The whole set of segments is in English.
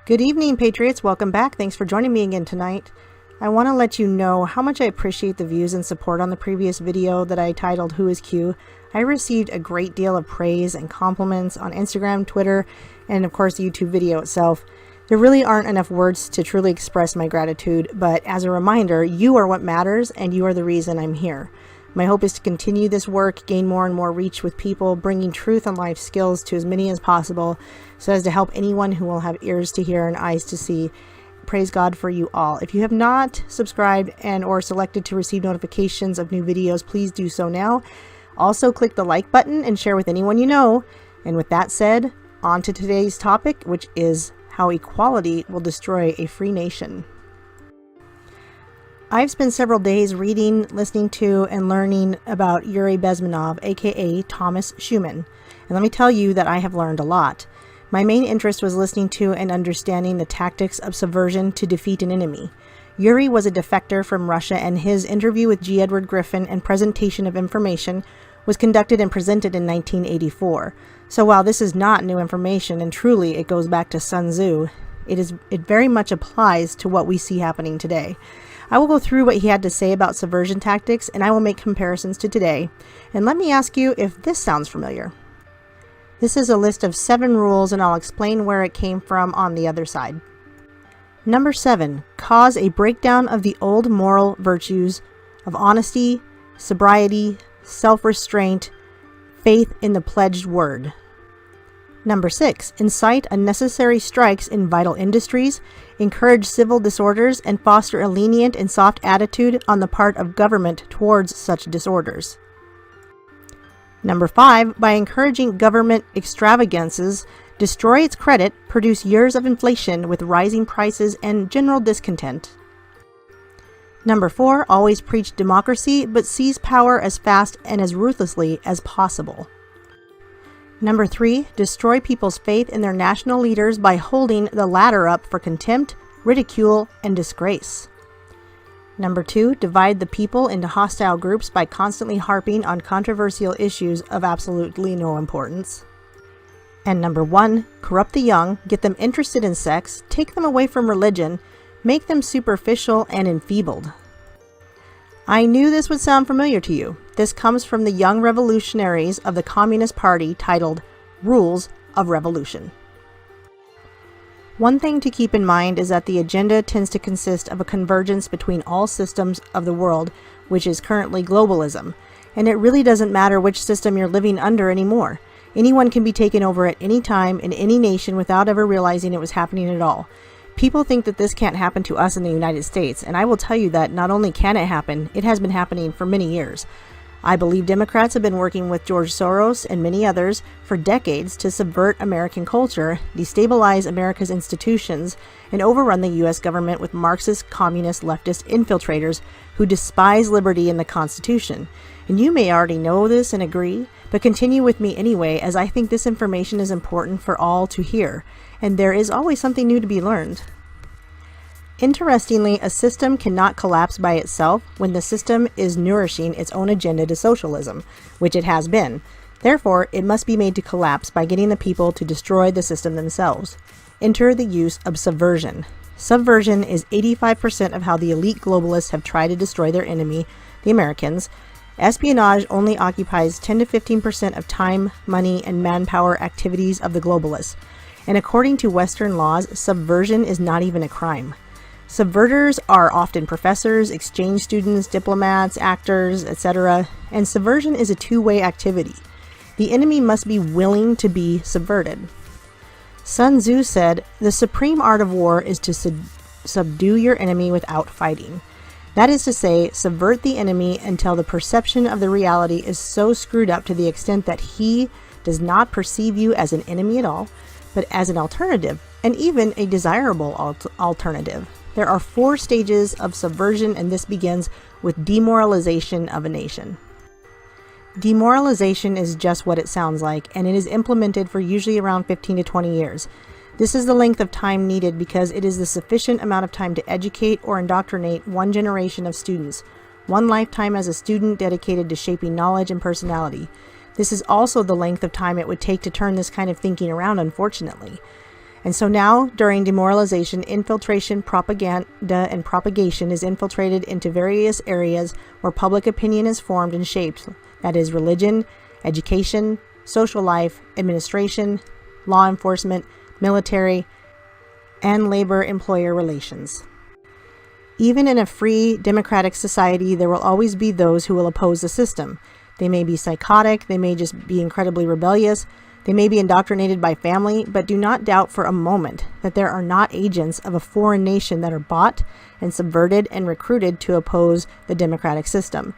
Good evening, Patriots. Welcome back. Thanks for joining me again tonight. I want to let you know how much I appreciate the views and support on the previous video that I titled Who is Q? I received a great deal of praise and compliments on Instagram, Twitter, and of course the YouTube video itself. There really aren't enough words to truly express my gratitude, but as a reminder, you are what matters and you are the reason I'm here. My hope is to continue this work, gain more and more reach with people, bringing truth and life skills to as many as possible, so as to help anyone who will have ears to hear and eyes to see. Praise God for you all. If you have not subscribed and or selected to receive notifications of new videos, please do so now. Also click the like button and share with anyone you know. And with that said, on to today's topic, which is how equality will destroy a free nation. I've spent several days reading, listening to, and learning about Yuri Besmenov, aka Thomas Schumann. And let me tell you that I have learned a lot. My main interest was listening to and understanding the tactics of subversion to defeat an enemy. Yuri was a defector from Russia, and his interview with G. Edward Griffin and presentation of information was conducted and presented in 1984. So while this is not new information, and truly it goes back to Sun Tzu, it very much applies to what we see happening today. I will go through what he had to say about subversion tactics, and I will make comparisons to today. And let me ask you if this sounds familiar. This is a list of 7 rules, and I'll explain where it came from on the other side. Number 7, cause a breakdown of the old moral virtues of honesty, sobriety, self-restraint, faith in the pledged word. Number 6, incite unnecessary strikes in vital industries, encourage civil disorders, and foster a lenient and soft attitude on the part of government towards such disorders. Number 5, by encouraging government extravagances, destroy its credit, produce years of inflation with rising prices and general discontent. Number 4, always preach democracy, but seize power as fast and as ruthlessly as possible. Number 3, destroy people's faith in their national leaders by holding the latter up for contempt, ridicule, and disgrace. Number 2, divide the people into hostile groups by constantly harping on controversial issues of absolutely no importance. And number 1, corrupt the young, get them interested in sex, take them away from religion, make them superficial and enfeebled. I knew this would sound familiar to you. This comes from the young revolutionaries of the Communist Party titled Rules of Revolution. One thing to keep in mind is that the agenda tends to consist of a convergence between all systems of the world, which is currently globalism. And it really doesn't matter which system you're living under anymore. Anyone can be taken over at any time in any nation without ever realizing it was happening at all. People think that this can't happen to us in the United States, and I will tell you that not only can it happen, it has been happening for many years. I believe Democrats have been working with George Soros and many others for decades to subvert American culture, destabilize America's institutions, and overrun the U.S. government with Marxist, communist, leftist infiltrators who despise liberty and the Constitution. And you may already know this and agree, but continue with me anyway, as I think this information is important for all to hear, and there is always something new to be learned. Interestingly, a system cannot collapse by itself when the system is nourishing its own agenda to socialism, which it has been. Therefore, it must be made to collapse by getting the people to destroy the system themselves. Enter the use of subversion. Subversion is 85% of how the elite globalists have tried to destroy their enemy, the Americans. Espionage only occupies 10 to 15% of time, money, and manpower activities of the globalists. And according to Western laws, subversion is not even a crime. Subverters are often professors, exchange students, diplomats, actors, etc., and subversion is a two-way activity. The enemy must be willing to be subverted. Sun Tzu said, "The supreme art of war is to subdue your enemy without fighting." That is to say, subvert the enemy until the perception of the reality is so screwed up to the extent that he does not perceive you as an enemy at all, but as an alternative, and even a desirable alternative. There are 4 stages of subversion, and this begins with demoralization of a nation. Demoralization is just what it sounds like, and it is implemented for usually around 15 to 20 years. This is the length of time needed because it is the sufficient amount of time to educate or indoctrinate one generation of students, one lifetime as a student dedicated to shaping knowledge and personality. This is also the length of time it would take to turn this kind of thinking around, unfortunately. And so now, during demoralization, infiltration, propaganda, and propagation is infiltrated into various areas where public opinion is formed and shaped. That is religion, education, social life, administration, law enforcement, military, and labor-employer relations. Even in a free, democratic society, there will always be those who will oppose the system. They may be psychotic, they may just be incredibly rebellious, they may be indoctrinated by family, but do not doubt for a moment that there are not agents of a foreign nation that are bought and subverted and recruited to oppose the democratic system.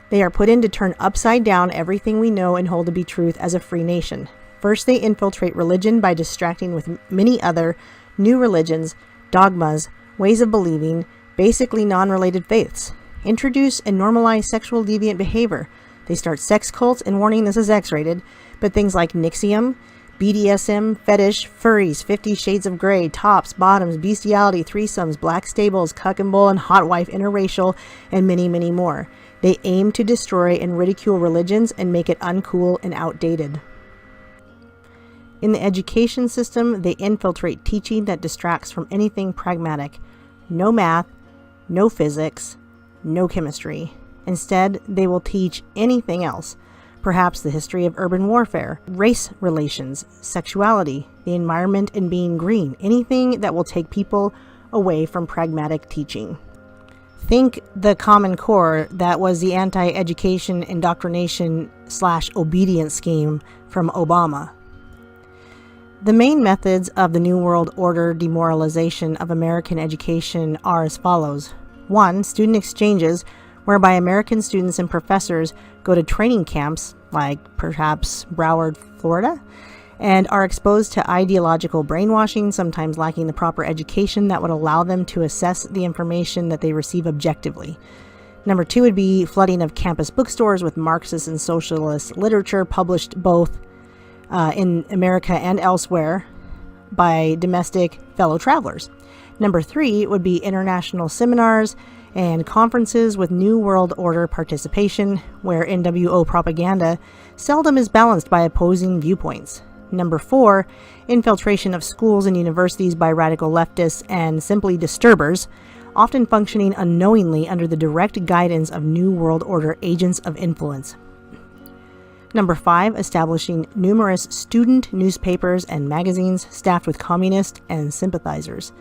They are put in to turn upside down everything we know and hold to be truth as a free nation. First, they infiltrate religion by distracting with many other new religions, dogmas, ways of believing, basically non-related faiths. Introduce and normalize sexual deviant behavior. They start sex cults and warning this is X-rated, but things like NXIVM, BDSM, fetish, furries, 50 Shades of Grey, tops, bottoms, bestiality, threesomes, black stables, cuck and bull, and hot wife, interracial, and many, many more. They aim to destroy and ridicule religions and make it uncool and outdated. In the education system, they infiltrate teaching that distracts from anything pragmatic. No math, no physics, no chemistry. Instead, they will teach anything else. Perhaps the history of urban warfare, race relations, sexuality, the environment, and being green. Anything that will take people away from pragmatic teaching. Think the Common Core, that was the anti-education indoctrination / obedience scheme from Obama. The main methods of the New World Order demoralization of American education are as follows. 1. Student exchanges, whereby American students and professors go to training camps, like perhaps Broward, Florida, and are exposed to ideological brainwashing, sometimes lacking the proper education that would allow them to assess the information that they receive objectively. Number 2 would be flooding of campus bookstores with Marxist and socialist literature published both in America and elsewhere by domestic fellow travelers. Number 3 would be international seminars and conferences with New World Order participation, where NWO propaganda seldom is balanced by opposing viewpoints. Number 4, infiltration of schools and universities by radical leftists and simply disturbers, often functioning unknowingly under the direct guidance of New World Order agents of influence. Number 5, establishing numerous student newspapers and magazines staffed with communists and sympathizers.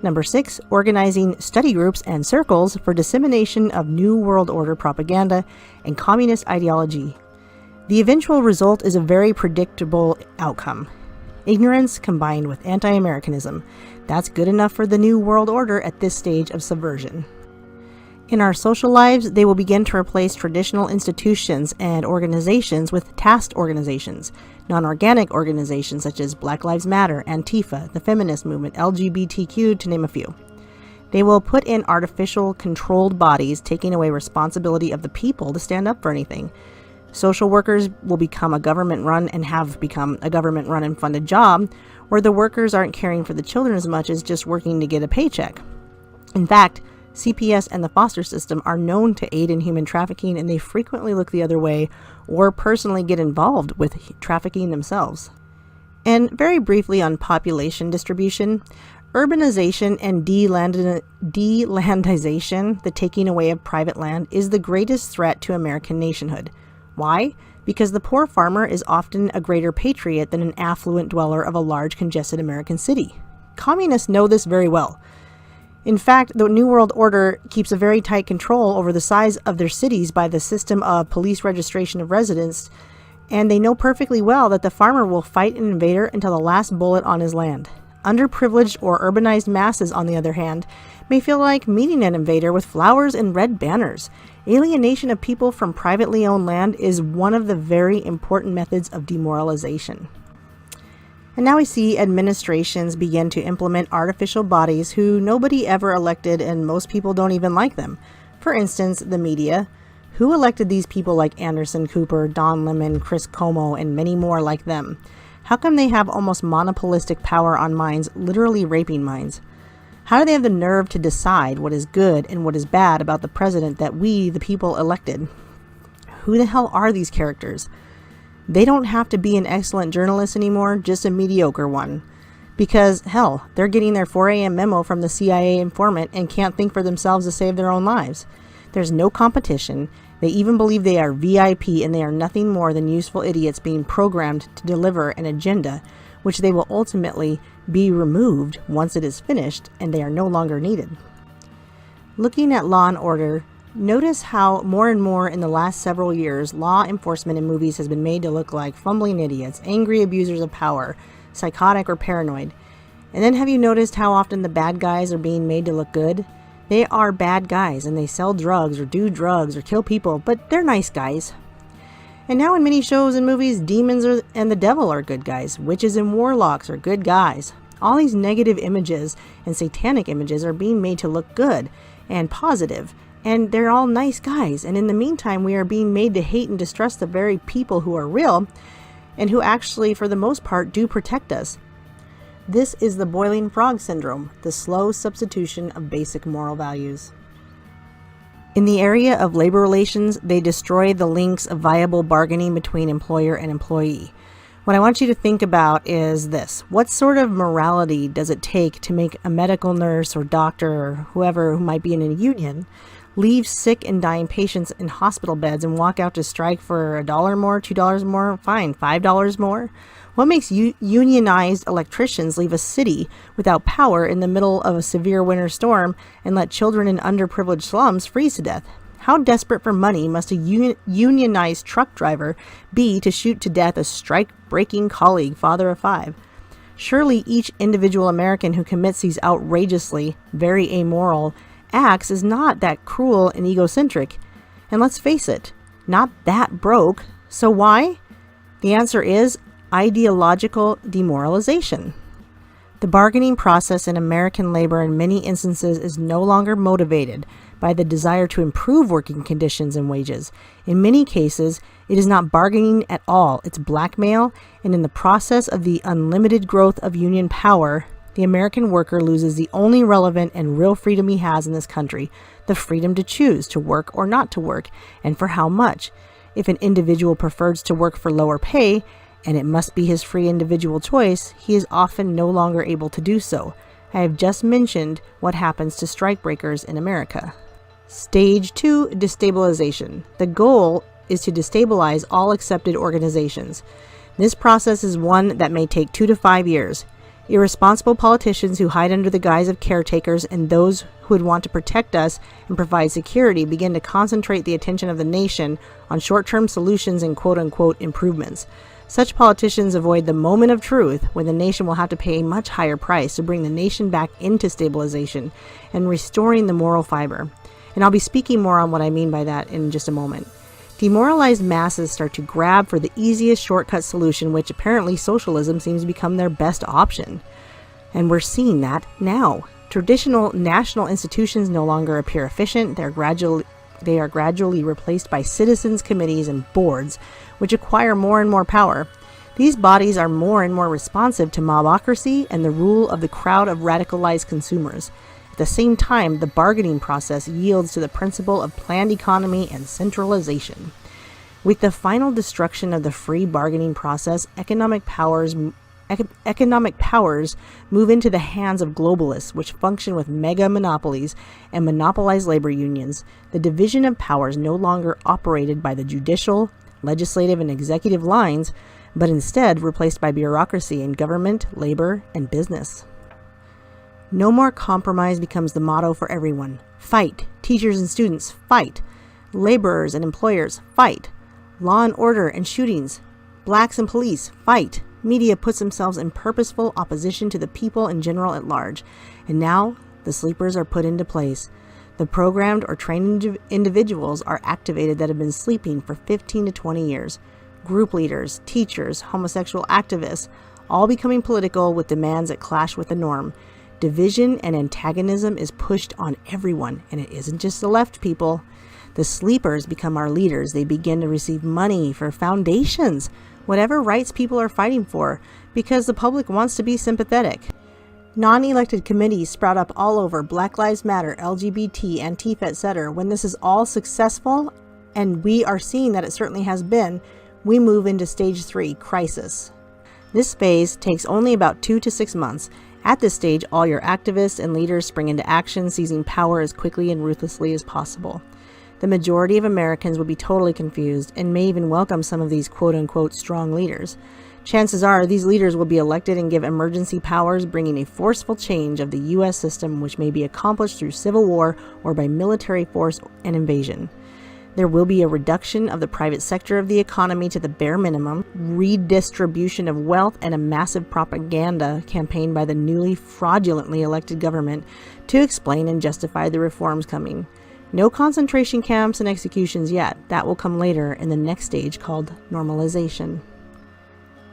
Number 6, organizing study groups and circles for dissemination of New World Order propaganda and communist ideology. The eventual result is a very predictable outcome. Ignorance combined with anti-Americanism. That's good enough for the New World Order at this stage of subversion. In our social lives, they will begin to replace traditional institutions and organizations with tasked organizations, non-organic organizations such as Black Lives Matter, Antifa, the feminist movement, LGBTQ, to name a few. They will put in artificial, controlled bodies, taking away responsibility of the people to stand up for anything. Social workers will become a government-run and have become a government-run and funded job, where the workers aren't caring for the children as much as just working to get a paycheck. In fact, CPS and the foster system are known to aid in human trafficking, and they frequently look the other way or personally get involved with trafficking themselves. And very briefly on population distribution, urbanization and delandization, the taking away of private land, is the greatest threat to American nationhood. Why? Because the poor farmer is often a greater patriot than an affluent dweller of a large congested American city. Communists know this very well. In fact, the New World Order keeps a very tight control over the size of their cities by the system of police registration of residents, and they know perfectly well that the farmer will fight an invader until the last bullet on his land. Underprivileged or urbanized masses, on the other hand, may feel like meeting an invader with flowers and red banners. Alienation of people from privately owned land is one of the very important methods of demoralization. And now we see administrations begin to implement artificial bodies who nobody ever elected, and most people don't even like them. For instance, the media. Who elected these people like Anderson Cooper, Don Lemon, Chris Cuomo, and many more like them? How come they have almost monopolistic power on minds, literally raping minds? How do they have the nerve to decide what is good and what is bad about the president that we, the people, elected? Who the hell are these characters? They don't have to be an excellent journalist anymore, just a mediocre one. Because, hell, they're getting their 4 a.m. memo from the CIA informant and can't think for themselves to save their own lives. There's no competition. They even believe they are VIP, and they are nothing more than useful idiots being programmed to deliver an agenda, which they will ultimately be removed once it is finished and they are no longer needed. Looking at Law and Order, notice how more and more in the last several years, law enforcement in movies has been made to look like fumbling idiots, angry abusers of power, psychotic or paranoid. And then have you noticed how often the bad guys are being made to look good? They are bad guys and they sell drugs or do drugs or kill people, but they're nice guys. And now in many shows and movies, demons and the devil are good guys. Witches and warlocks are good guys. All these negative images and satanic images are being made to look good and positive. And they're all nice guys. And in the meantime, we are being made to hate and distrust the very people who are real and who actually, for the most part, do protect us. This is the boiling frog syndrome, the slow substitution of basic moral values. In the area of labor relations, they destroy the links of viable bargaining between employer and employee. What I want you to think about is this. What sort of morality does it take to make a medical nurse or doctor or whoever who might be in a union leave sick and dying patients in hospital beds and walk out to strike for $1 more, $2 more, fine, $5 more? What makes unionized electricians leave a city without power in the middle of a severe winter storm and let children in underprivileged slums freeze to death? How desperate for money must a unionized truck driver be to shoot to death a strike-breaking colleague, father of 5? Surely each individual American who commits these outrageously, very amoral acts is not that cruel and egocentric. And let's face it, not that broke. So why? The answer is ideological demoralization. The bargaining process in American labor in many instances is no longer motivated by the desire to improve working conditions and wages. In many cases, it is not bargaining at all, it's blackmail, and in the process of the unlimited growth of union power, the American worker loses the only relevant and real freedom he has in this country, the freedom to choose to work or not to work, and for how much. If an individual prefers to work for lower pay, and it must be his free individual choice, he is often no longer able to do so. I have just mentioned what happens to strikebreakers in America. Stage 2, destabilization. The goal is to destabilize all accepted organizations. This process is one that may take 2 to 5 years. Irresponsible politicians who hide under the guise of caretakers and those who would want to protect us and provide security begin to concentrate the attention of the nation on short-term solutions and quote-unquote improvements. Such politicians avoid the moment of truth when the nation will have to pay a much higher price to bring the nation back into stabilization and restoring the moral fiber. And I'll be speaking more on what I mean by that in just a moment. Demoralized masses start to grab for the easiest shortcut solution, which apparently socialism seems to become their best option. And we're seeing that now. Traditional national institutions no longer appear efficient. They are gradually replaced by citizens' committees and boards, which acquire more and more power. These bodies are more and more responsive to mobocracy and the rule of the crowd of radicalized consumers. At the same time, the bargaining process yields to the principle of planned economy and centralization. With the final destruction of the free bargaining process, economic powers move into the hands of globalists, which function with mega monopolies and monopolize labor unions. The division of powers no longer operated by the judicial, legislative, and executive lines, but instead replaced by bureaucracy in government, labor, and business. No more compromise becomes the motto for everyone. Fight. Teachers and students, fight. Laborers and employers, fight. Law and order and shootings. Blacks and police, fight. Media puts themselves in purposeful opposition to the people in general at large. And now, the sleepers are put into place. The programmed or trained individuals are activated that have been sleeping for 15 to 20 years. Group leaders, teachers, homosexual activists, all becoming political with demands that clash with the norm. Division and antagonism is pushed on everyone, and it isn't just the left people. The sleepers become our leaders. They begin to receive money for foundations, whatever rights people are fighting for, because the public wants to be sympathetic. Non-elected committees sprout up all over, Black Lives Matter, LGBT, Antifa, etc. When this is all successful, and we are seeing that it certainly has been, we move into stage 3, crisis. This phase takes only about 2 to 6 months. At this stage, all your activists and leaders spring into action, seizing power as quickly and ruthlessly as possible. The majority of Americans will be totally confused and may even welcome some of these quote-unquote strong leaders. Chances are these leaders will be elected and give emergency powers, bringing a forceful change of the U.S. system, which may be accomplished through civil war or by military force and invasion. There will be a reduction of the private sector of the economy to the bare minimum, redistribution of wealth, and a massive propaganda campaign by the newly fraudulently elected government to explain and justify the reforms coming. No concentration camps and executions yet. That will come later in the next stage called normalization.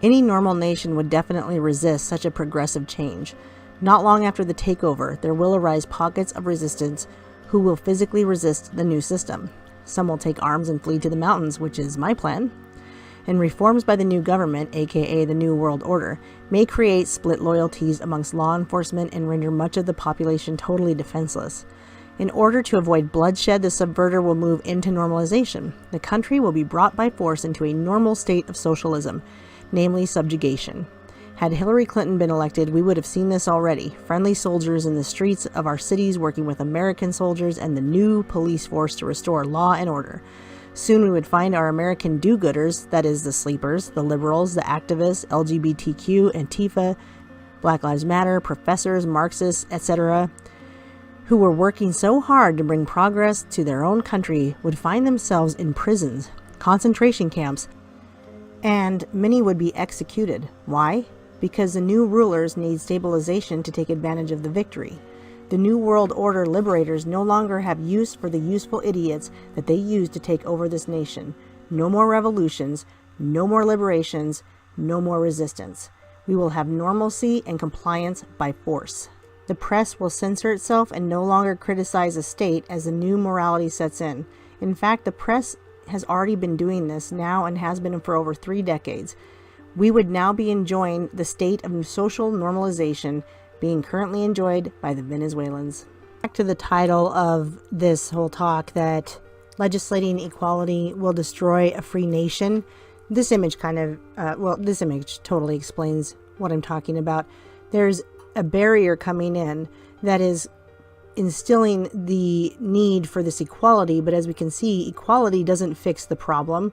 Any normal nation would definitely resist such a progressive change. Not long after the takeover, there will arise pockets of resistance who will physically resist the new system. Some will take arms and flee to the mountains, which is my plan. And reforms by the new government, aka the New World Order, may create split loyalties amongst law enforcement and render much of the population totally defenseless. In order to avoid bloodshed, the subverter will move into normalization. The country will be brought by force into a normal state of socialism, namely subjugation. Had Hillary Clinton been elected, we would have seen this already. Friendly soldiers in the streets of our cities working with American soldiers and the new police force to restore law and order. Soon we would find our American do-gooders, that is the sleepers, the liberals, the activists, LGBTQ, Antifa, Black Lives Matter, professors, Marxists, etc., who were working so hard to bring progress to their own country would find themselves in prisons, concentration camps, and many would be executed. Why? Because the new rulers need stabilization to take advantage of the victory. The New World Order liberators no longer have use for the useful idiots that they used to take over this nation. No more revolutions, no more liberations, no more resistance. We will have normalcy and compliance by force. The press will censor itself and no longer criticize the state as the new morality sets in. In fact, the press has already been doing this now and has been for over 3 decades. We would now be enjoying the state of social normalization being currently enjoyed by the Venezuelans. Back to the title of this whole talk, that legislating equality will destroy a free nation. This image this image totally explains what I'm talking about. There's a barrier coming in that is instilling the need for this equality, but as we can see, equality doesn't fix the problem.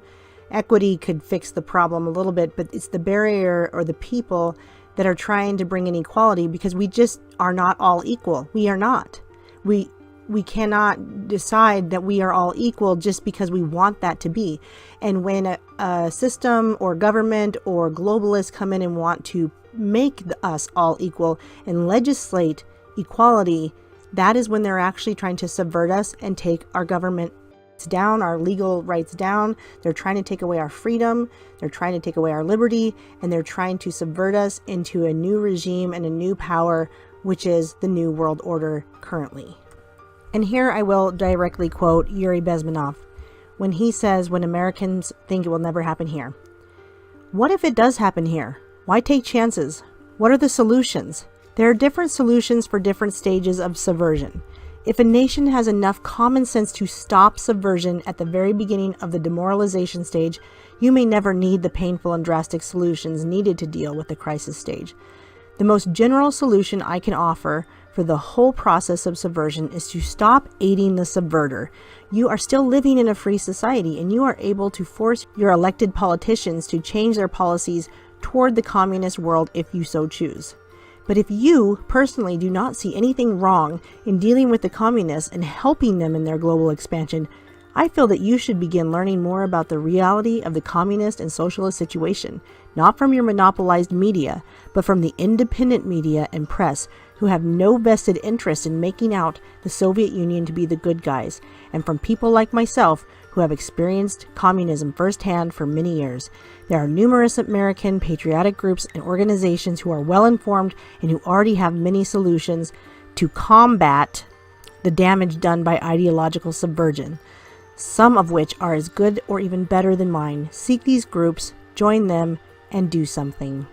Equity could fix the problem a little bit, but it's the barrier or the people that are trying to bring in equality, because we just are not all equal. We are not. We cannot decide that we are all equal just because we want that to be. And when a system or government or globalists come in and want to make us all equal and legislate equality, that is when they're actually trying to subvert us and take our government down, our legal rights down. They're trying to take away our freedom, they're trying to take away our liberty, and they're trying to subvert us into a new regime and a new power, which is the New World Order currently. And here I will directly quote Yuri Besmenov when he says, when Americans think it will never happen here. What if it does happen here? Why take chances? What are the solutions? There are different solutions for different stages of subversion. If a nation has enough common sense to stop subversion at the very beginning of the demoralization stage, you may never need the painful and drastic solutions needed to deal with the crisis stage. The most general solution I can offer for the whole process of subversion is to stop aiding the subverter. You are still living in a free society, and you are able to force your elected politicians to change their policies toward the communist world if you so choose. But if you personally do not see anything wrong in dealing with the communists and helping them in their global expansion, I feel that you should begin learning more about the reality of the communist and socialist situation, not from your monopolized media, but from the independent media and press who have no vested interest in making out the Soviet Union to be the good guys, and from people like myself who have experienced communism firsthand for many years. There are numerous American patriotic groups and organizations who are well informed and who already have many solutions to combat the damage done by ideological subversion, some of which are as good or even better than mine. Seek these groups, join them, and do something.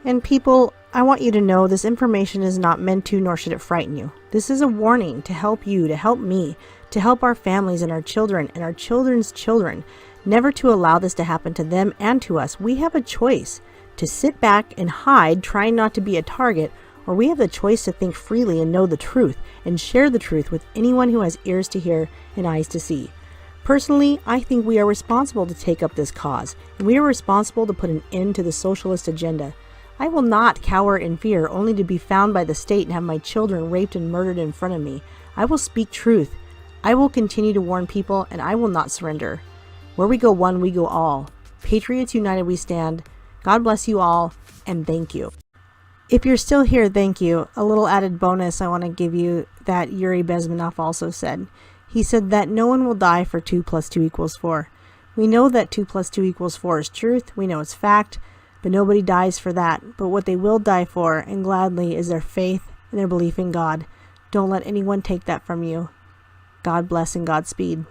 And people, I want you to know this information is not meant to, nor should it frighten you. This is a warning to help you, to help me, to help our families and our children and our children's children, never to allow this to happen to them and to us. We have a choice. to sit back and hide, trying not to be a target, or we have the choice to think freely and know the truth and share the truth with anyone who has ears to hear and eyes to see. Personally, I think we are responsible to take up this cause, and we are responsible to put an end to the socialist agenda. I will not cower in fear only to be found by the state and have my children raped and murdered in front of me. I will speak truth. I will continue to warn people, and I will not surrender. Where we go one, we go all. Patriots united we stand. God bless you all, and thank you. If you're still here, thank you. A little added bonus I want to give you that Yuri Besmenov also said. He said that no one will die for 2 + 2 = 4. We know that 2 + 2 = 4 is truth. We know it's fact, but nobody dies for that. But what they will die for, and gladly, is their faith and their belief in God. Don't let anyone take that from you. God bless and Godspeed.